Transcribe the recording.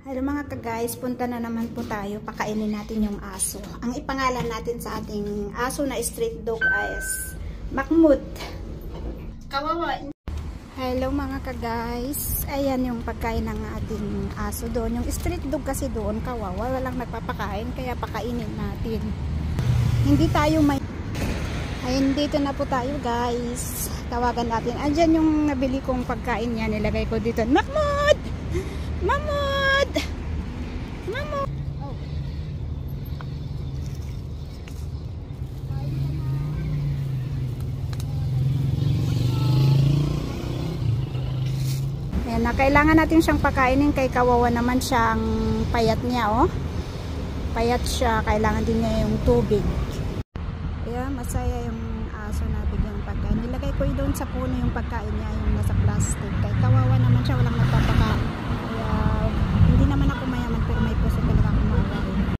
Hello mga ka-guys, punta na naman po tayo, pakainin natin yung aso. Ang ipangalan natin sa ating aso na street dog is Mahmoud. Kawawa. Hello mga ka-guys, ayan yung pagkain ng ating aso doon. Yung street dog kasi doon, kawawa, walang nagpapakain, kaya pakainin natin. Hindi tayo may... Ayun, dito na po tayo guys. Tawagan natin. Andyan yung nabili kong pagkain niya, nilagay ko dito. Mahmoud! Mahmoud! Mahmoud! Oh. Ayan na, kailangan natin siyang pakainin kay kawawa naman siyang payat niya, oh. Payat siya, kailangan din niya yung tubig. Kaya masaya yung aso na bigyan pagkain. Nilagay ko doon sa puno yung pagkain niya, yung nasa plastic. Kay kawawa naman siya, walang nagpapakain.